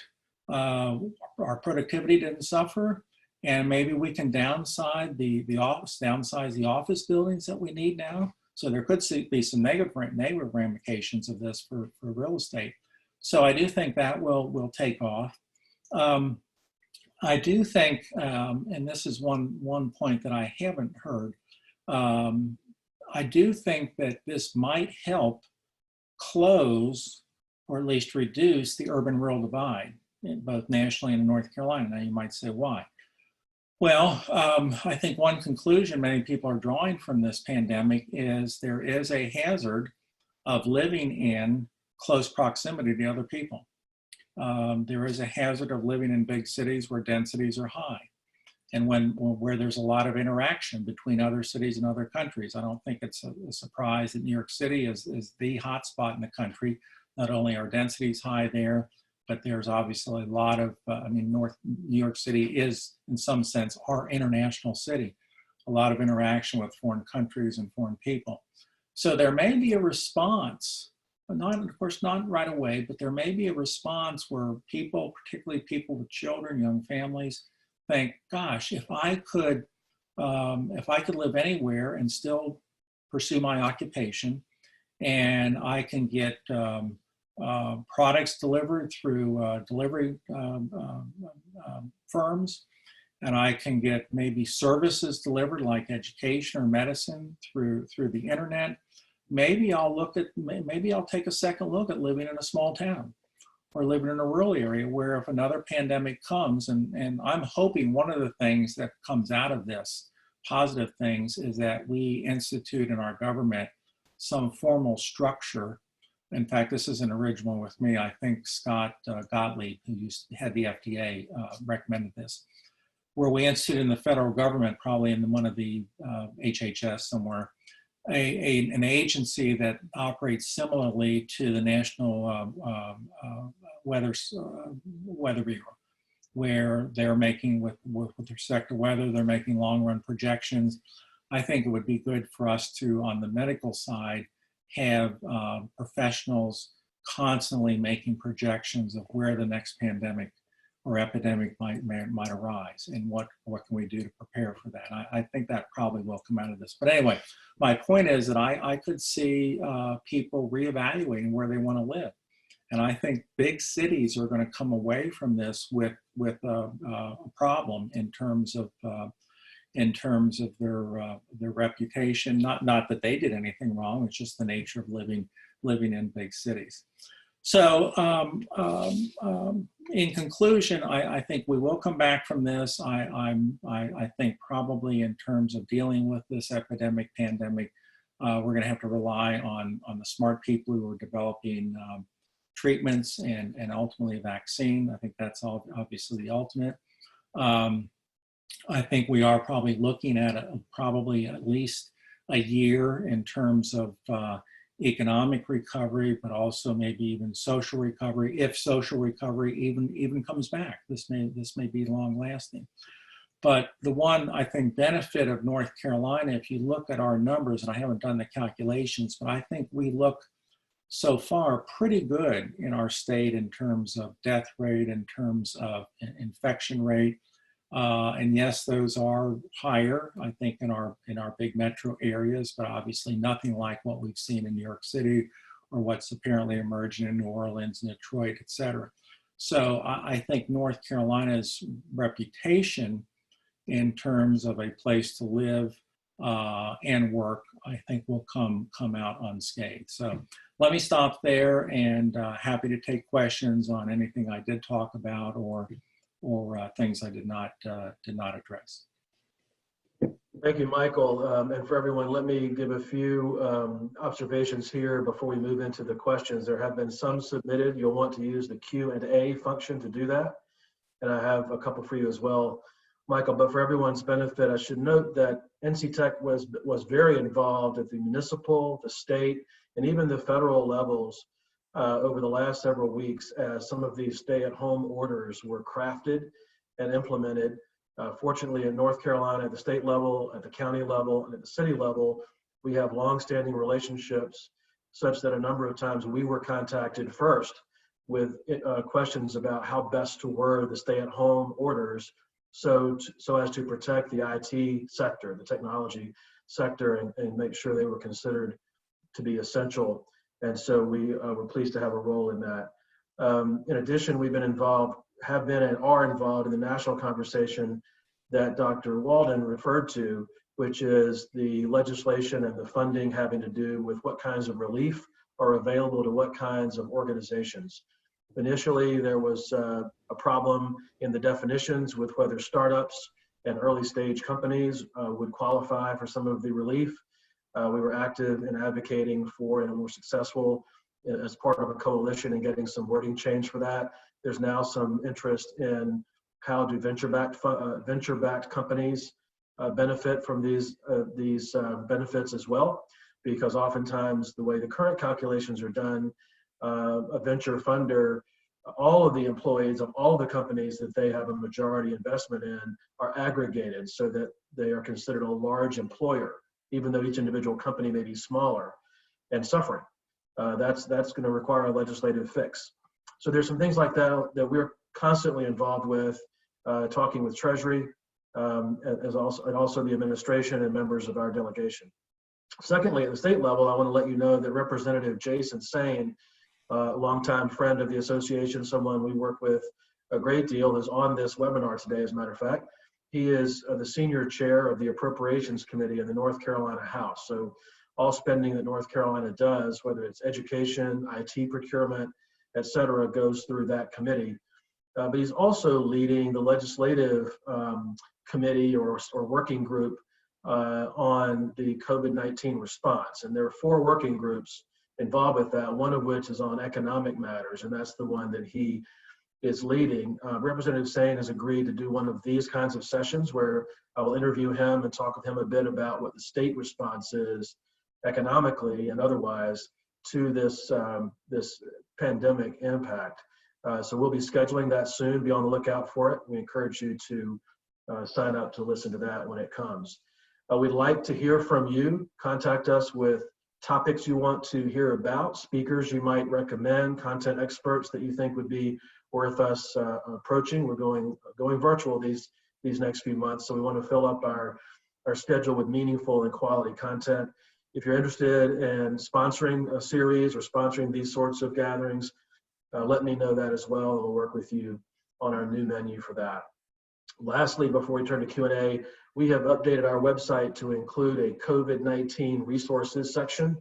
Our productivity didn't suffer. And maybe we can downsize the office buildings that we need now. So there could be some negative ramifications of this for real estate. So I do think that will take off. I do think, and this is one point that I haven't heard, I do think that this might help close, or at least reduce, the urban-rural divide, both nationally and in North Carolina. Now you might say, why? Well, I think one conclusion many people are drawing from this pandemic is there is a hazard of living in close proximity to other people. There is a hazard of living in big cities where densities are high, and where there's a lot of interaction between other cities and other countries. I don't think it's a surprise that New York City is the hotspot in the country. Not only are densities high there, but there's obviously a lot of, New York City is, in some sense, our international city. A lot of interaction with foreign countries and foreign people. So there may be a response, of course, not right away, but there may be a response where people, particularly people with children, young families, think, gosh, if I could live anywhere and still pursue my occupation, and I can get products delivered through delivery firms, and I can get maybe services delivered like education or medicine through the internet, maybe I'll take a second look at living in a small town or living in a rural area where if another pandemic comes, and I'm hoping one of the things that comes out of this, positive things, is that we institute in our government some formal structure. In fact, this isn't original with me. I think Scott Gottlieb, who had the FDA, recommended this, where we institute in the federal government, probably in one of the HHS somewhere, an agency that operates similarly to the National Weather Bureau, where they're making, with respect to weather, they're making long-run projections. I think it would be good for us to, on the medical side, have professionals constantly making projections of where the next pandemic or epidemic might arise, and what can we do to prepare for that. I think that probably will come out of this. But anyway, my point is that I could see people reevaluating where they want to live. And I think big cities are going to come away from this with a problem in terms of their reputation. Not that they did anything wrong. It's just the nature of living in big cities. So in conclusion, I think we will come back from this. I think probably in terms of dealing with this pandemic, we're going to have to rely on the smart people who are developing treatments and ultimately a vaccine. I think that's obviously the ultimate. I think we are probably looking at probably at least a year in terms of economic recovery, but also maybe even social recovery, if social recovery even comes back. This may be long lasting. But the one, I think, benefit of North Carolina, if you look at our numbers, and I haven't done the calculations, but I think we look so far pretty good in our state in terms of death rate, in terms of infection rate. And yes, those are higher, I think, in our big metro areas, but obviously nothing like what we've seen in New York City or what's apparently emerging in New Orleans, Detroit, et cetera. So I think North Carolina's reputation in terms of a place to live and work, I think will come out unscathed. So let me stop there, and happy to take questions on anything I did talk about or things I did not address. Thank you, Michael. And for everyone, let me give a few observations here before we move into the questions. There have been some submitted. You'll want to use the Q&A function to do that. And I have a couple for you as well, Michael. But for everyone's benefit, I should note that NC Tech was very involved at the municipal, the state, and even the federal levels over the last several weeks as some of these stay-at-home orders were crafted and implemented. Fortunately, in North Carolina, at the state level, at the county level, and at the city level, we have long-standing relationships such that a number of times we were contacted first with questions about how best to word the stay-at-home orders so as to protect the IT sector, the technology sector, and make sure they were considered to be essential. And so we were pleased to have a role in that. In addition, we've been involved, have been and are involved in the national conversation that Dr. Walden referred to, which is the legislation and the funding having to do with what kinds of relief are available to what kinds of organizations. Initially, there was a problem in the definitions with whether startups and early stage companies would qualify for some of the relief. We were active in advocating for and were successful as part of a coalition in getting some wording change for that. There's now some interest in how do venture-backed companies benefit from these benefits as well, because oftentimes the way the current calculations are done, a venture funder, all of the employees of all the companies that they have a majority investment in are aggregated so that they are considered a large employer, even though each individual company may be smaller and suffering. That's going to require a legislative fix. So there's some things like that that we're constantly involved with, talking with Treasury, and also the administration and members of our delegation. Secondly, at the state level, I want to let you know that Representative Jason Sain, a longtime friend of the association, someone we work with a great deal, is on this webinar today, as a matter of fact. He is the senior chair of the Appropriations Committee in the North Carolina House. So all spending that North Carolina does, whether it's education, IT procurement, et cetera, goes through that committee. But he's also leading the legislative committee or working group on the COVID-19 response. And there are 4 working groups involved with that, one of which is on economic matters, and that's the one that he is leading. Representative Sain has agreed to do one of these kinds of sessions where I will interview him and talk with him a bit about what the state response is economically and otherwise to this, this pandemic impact. So we'll be scheduling that soon. Be on the lookout for it. We encourage you to sign up to listen to that when it comes. We'd like to hear from you. Contact us with topics you want to hear about, speakers you might recommend, content experts that you think would be worth us approaching. We're going virtual these next few months, so we want to fill up our schedule with meaningful and quality content. If you're interested in sponsoring a series or sponsoring these sorts of gatherings, let me know that as well, and we'll work with you on our new menu for that. Lastly, before we turn to Q&A, we have updated our website to include a COVID-19 resources section.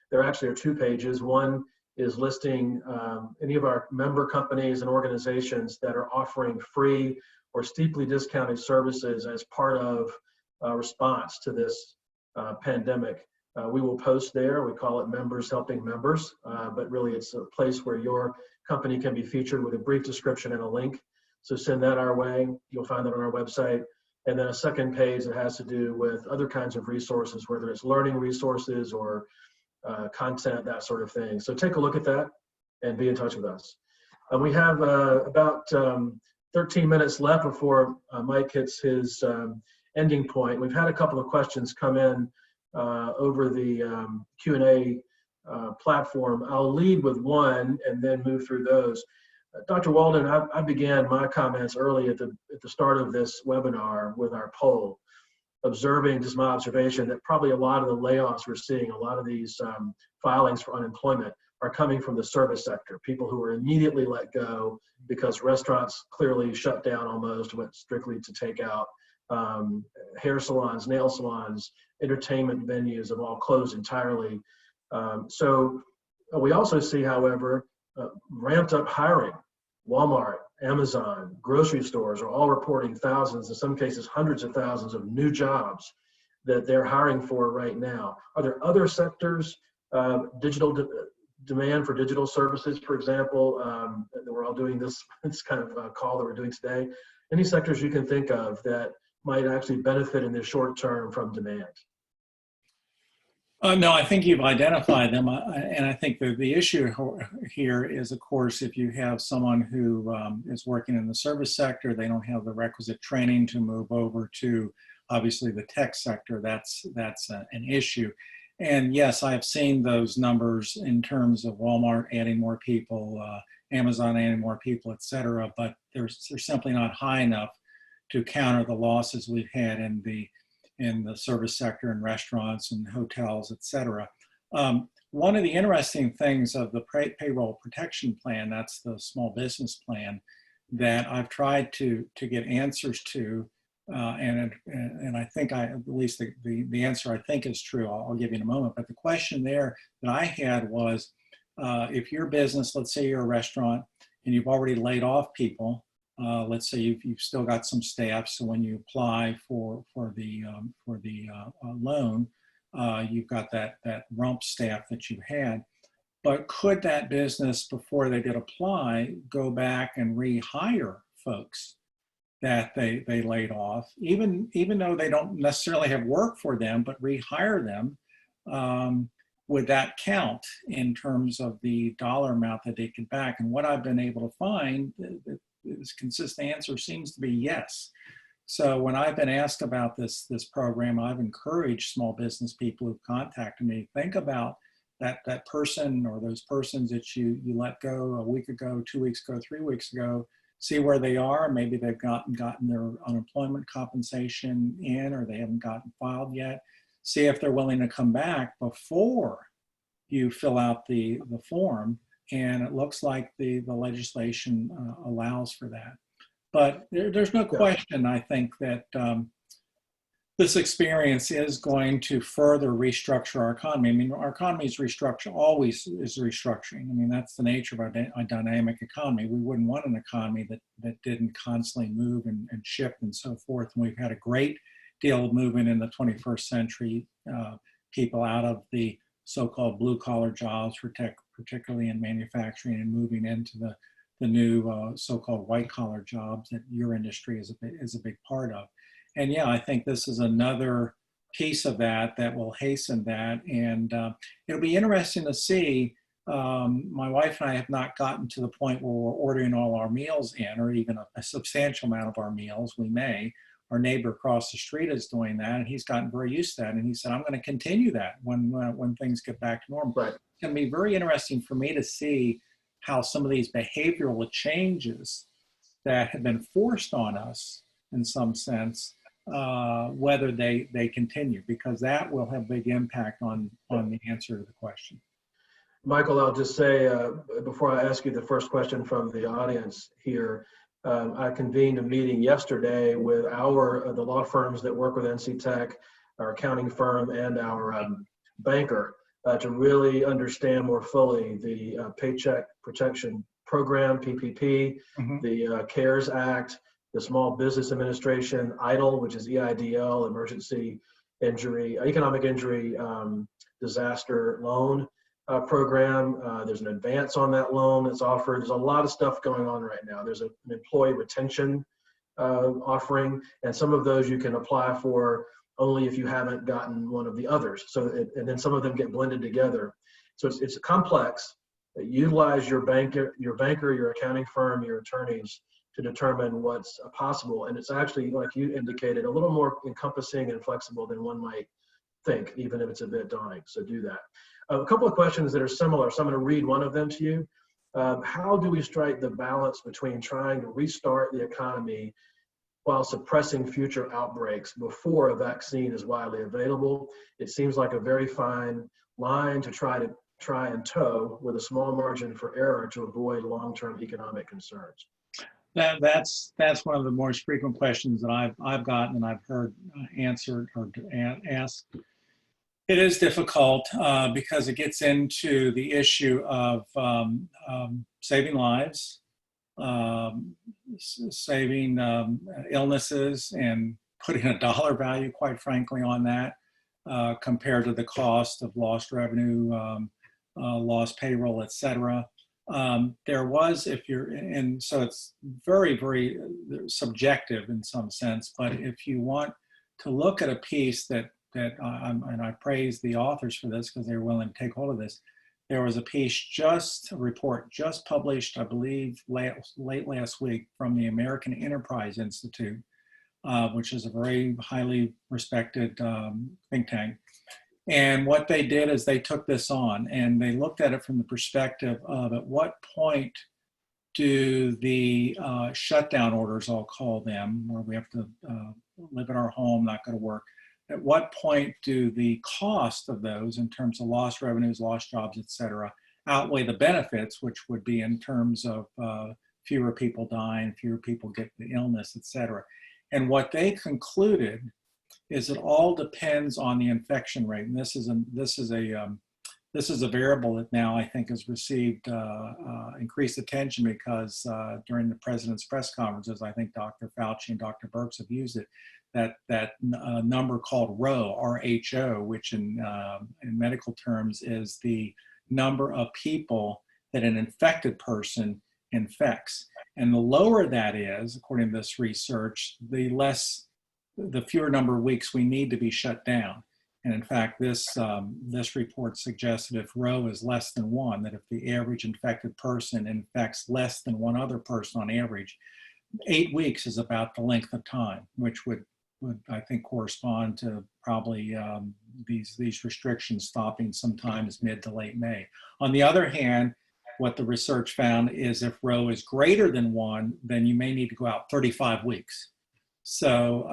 There actually are 2 pages. One is listing any of our member companies and organizations that are offering free or steeply discounted services as part of a response to this pandemic. We will post there. We call it Members Helping Members, but really it's a place where your company can be featured with a brief description and a link. So send that our way. You'll find that on our website. And then a second page that has to do with other kinds of resources, whether it's learning resources or content, that sort of thing. So take a look at that and be in touch with us. We have about 13 minutes left before Mike hits his ending point. We've had a couple of questions come in over the Q&A platform. I'll lead with one and then move through those. Dr. Walden, I began my comments early at the start of this webinar with our poll, observing just my observation that probably a lot of the layoffs we're seeing, a lot of these filings for unemployment are coming from the service sector, people who were immediately let go because restaurants clearly shut down almost, went strictly to takeout. Hair salons, nail salons, entertainment venues have all closed entirely. So we also see, however, ramped up hiring. Walmart, Amazon, grocery stores are all reporting thousands, in some cases hundreds of thousands of new jobs that they're hiring for right now. Are there other sectors, digital demand for digital services, for example, that we're all doing this kind of call that we're doing today? Any sectors you can think of that might actually benefit in the short term from demand? No, I think you've identified them. And I think the issue here is, of course, if you have someone who is working in the service sector, they don't have the requisite training to move over to, obviously, the tech sector. That's an issue. And yes, I've seen those numbers in terms of Walmart adding more people, Amazon adding more people, et cetera, but they're simply not high enough to counter the losses we've had in the service sector and restaurants and hotels, et cetera. One of the interesting things of the payroll protection plan, that's the small business plan, that I've tried to get answers to, and I think at least the answer I think is true. I'll give you in a moment. But the question there that I had was, if your business, let's say you're a restaurant and you've already laid off people, let's say you've still got some staff, so when you apply for the loan, you've got that rump staff that you had. But could that business, before they did apply, go back and rehire folks that they laid off, even though they don't necessarily have work for them, but rehire them? Would that count in terms of the dollar amount that they get back? And what I've been able to find, this consistent answer seems to be yes. So when I've been asked about this program, I've encouraged small business people who've contacted me, think about that person or those persons that you let go a week ago, 2 weeks ago, 3 weeks ago, see where they are. Maybe they've gotten their unemployment compensation in, or they haven't gotten filed yet. See if they're willing to come back before you fill out the form. And it looks like the legislation allows for that. But there's no Yeah. question, I think, that this experience is going to further restructure our economy. I mean, our economy is always is restructuring. I mean, that's the nature of our dynamic economy. We wouldn't want an economy that didn't constantly move and shift and so forth. And we've had a great deal of movement in the 21st century, people out of the so-called blue-collar jobs, particularly in manufacturing, and moving into the new so-called white-collar jobs that your industry is a big part of. And yeah, I think this is another piece of that will hasten that. And it'll be interesting to see. My wife and I have not gotten to the point where we're ordering all our meals in, or even a substantial amount of our meals. We may. Our neighbor across the street is doing that, and he's gotten very used to that. And he said, I'm going to continue that when things get back to normal. Right. It's going to be very interesting for me to see how some of these behavioral changes that have been forced on us in some sense, whether they continue, because that will have big impact on the answer to the question. Michael, I'll just say, before I ask you the first question from the audience here, I convened a meeting yesterday with the law firms that work with NC Tech, our accounting firm, and our banker to really understand more fully the Paycheck Protection Program, PPP, the CARES Act, the Small Business Administration, EIDL, which is EIDL, Emergency Injury, Economic Injury Disaster Loan program. There's an advance on that loan that's offered. There's a lot of stuff going on right now. There's an employee retention offering, and some of those you can apply for only if you haven't gotten one of the others. So, and then some of them get blended together. So it's complex. Utilize your banker, your accounting firm, your attorneys to determine what's possible. And it's actually, like you indicated, a little more encompassing and flexible than one might think, even if it's a bit daunting. So do that. A couple of questions that are similar. So I'm going to read one of them to you. How do we strike the balance between trying to restart the economy while suppressing future outbreaks before a vaccine is widely available? It seems like a very fine line to try and toe with a small margin for error to avoid long-term economic concerns. That's one of the most frequent questions that I've gotten and I've heard answered or asked. It is difficult because it gets into the issue of saving lives, saving illnesses, and putting a dollar value, quite frankly, on that compared to the cost of lost revenue, lost payroll, et cetera. There was, and so it's very, very subjective in some sense, but if you want to look at a piece and I praise the authors for this because they were willing to take hold of this. There was a report just published, I believe, late last week from the American Enterprise Institute, which is a very highly respected think tank. And what they did is they took this on and they looked at it from the perspective of at what point do the shutdown orders, I'll call them, where we have to live in our home, not go to work, at what point do the cost of those in terms of lost revenues, lost jobs, et cetera, outweigh the benefits, which would be in terms of fewer people dying, fewer people get the illness, et cetera. And what they concluded is it all depends on the infection rate. And this is a variable that now I think has received increased attention because during the president's press conferences, I think Dr. Fauci and Dr. Birx have used it, that number called RHO, R-H-O, which in medical terms is the number of people that an infected person infects. And the lower that is, according to this research, the fewer number of weeks we need to be shut down. And in fact, this report suggests that if RHO is less than 1, that if the average infected person infects less than one other person on average, 8 weeks is about the length of time, which would I think correspond to probably these restrictions stopping sometimes mid to late May. On the other hand, what the research found is if RHO is greater than 1, then you may need to go out 35 weeks. So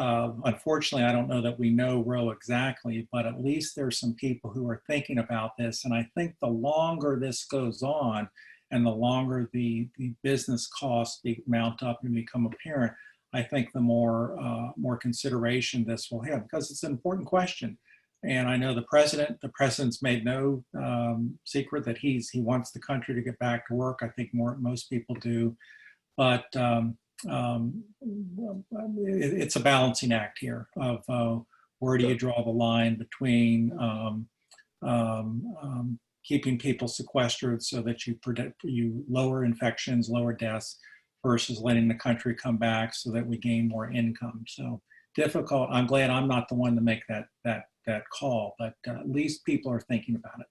unfortunately, I don't know that we know RHO exactly, but at least there's some people who are thinking about this. And I think the longer this goes on, and the longer the business costs mount up and become apparent, I think the more consideration this will have, because it's an important question. And I know the president's made no secret that he wants the country to get back to work. I think most people do, but it's a balancing act here of where do you draw the line between keeping people sequestered so that you lower infections, lower deaths, versus letting the country come back so that we gain more income. So difficult. I'm glad I'm not the one to make that call, but at least people are thinking about it.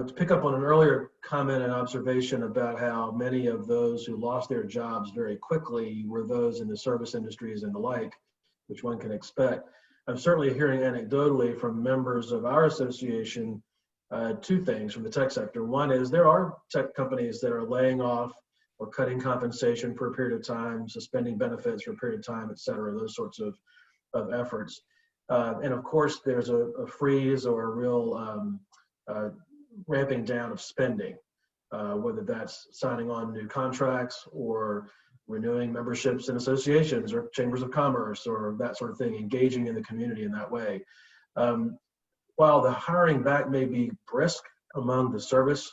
To pick up on an earlier comment and observation about how many of those who lost their jobs very quickly were those in the service industries and the like, which one can expect. I'm certainly hearing anecdotally from members of our association two things from the tech sector. One is there are tech companies that are laying off or cutting compensation for a period of time, suspending benefits for a period of time, et cetera, those sorts of efforts. And of course, there's a freeze or a real ramping down of spending, whether that's signing on new contracts or renewing memberships in associations or chambers of commerce or that sort of thing, engaging in the community in that way. While the hiring back may be brisk among the service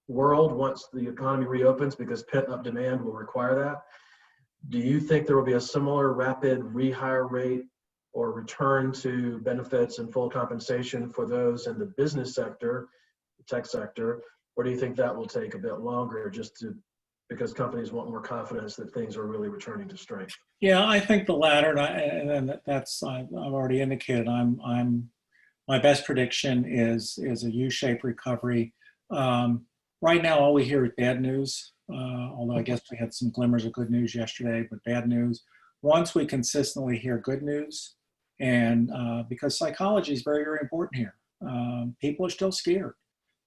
world once the economy reopens, because pent-up demand will require that, do you think there will be a similar rapid rehire rate or return to benefits and full compensation for those in the business sector, the tech sector, or do you think that will take a bit longer because companies want more confidence that things are really returning to strength? Yeah, I think the latter, and that's I've already indicated. My best prediction is a U-shaped recovery. Right now, all we hear is bad news, although I guess we had some glimmers of good news yesterday, but bad news. Once we consistently hear good news, and because psychology is very, very important here, people are still scared.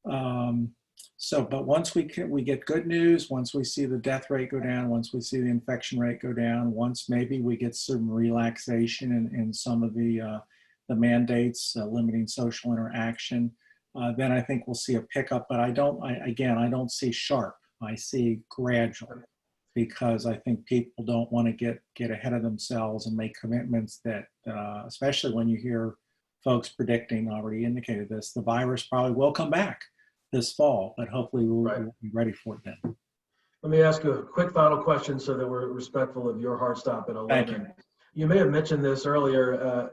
But once we get good news, once we see the death rate go down, once we see the infection rate go down, once maybe we get some relaxation in some of the mandates limiting social interaction, then I think we'll see a pickup. But I don't see sharp. I see gradual, because I think people don't want to get ahead of themselves and make commitments that, especially when you hear folks predicting, already indicated this, the virus probably will come back this fall, but hopefully we'll be ready for it then. Let me ask you a quick final question so that we're respectful of your hard stop at 11. Thank you. You may have mentioned this earlier, a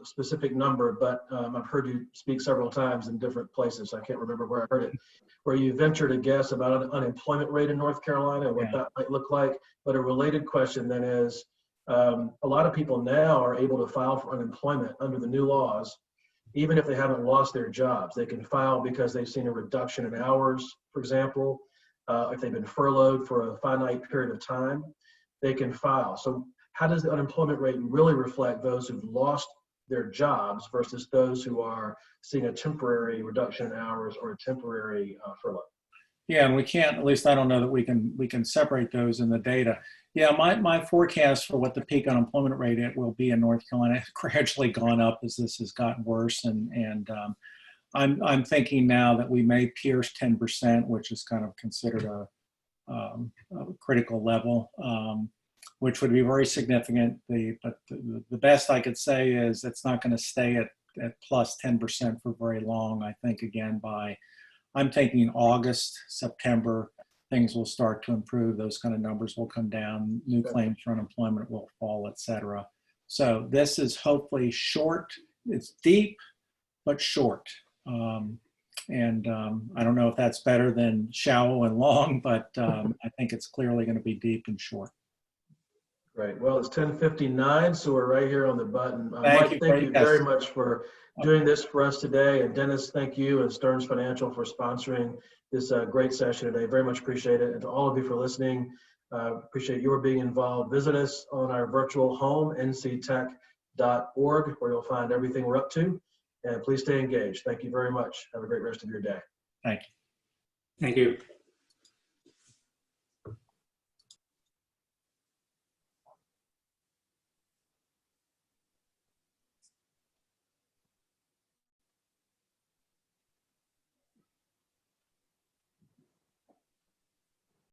specific number, but I've heard you speak several times in different places. I can't remember where I heard it, where you ventured a guess about an unemployment rate in North Carolina, what that might look like. But a related question then is, a lot of people now are able to file for unemployment under the new laws, even if they haven't lost their jobs. They can file because they've seen a reduction in hours, for example. If they've been furloughed for a finite period of time, they can file. So how does the unemployment rate really reflect those who've lost their jobs versus those who are seeing a temporary reduction in hours or a temporary furlough? Yeah, and we can't, at least I don't know that we can separate those in the data. Yeah, my forecast for what the peak unemployment rate will be in North Carolina has gradually gone up as this has gotten worse, and I'm thinking now that we may pierce 10%, which is kind of considered a critical level, which would be very significant. But the best I could say is it's not going to stay at plus 10% for very long. I think again I'm thinking August, September, things will start to improve. Those kind of numbers will come down. New claims for unemployment will fall, et cetera. So this is hopefully short. It's deep, but short. I don't know if that's better than shallow and long, but I think it's clearly going to be deep and short. Great. Well, it's 10:59, so we're right here on the button. Thank Mike, thank you very much for doing this for us today. And Dennis, thank you, and Stearns Financial for sponsoring this great session today. Very much appreciate it. And to all of you for listening, appreciate your being involved. Visit us on our virtual home, nctech.org, where you'll find everything we're up to. And please stay engaged. Thank you very much. Have a great rest of your day. Thank you. Thank you.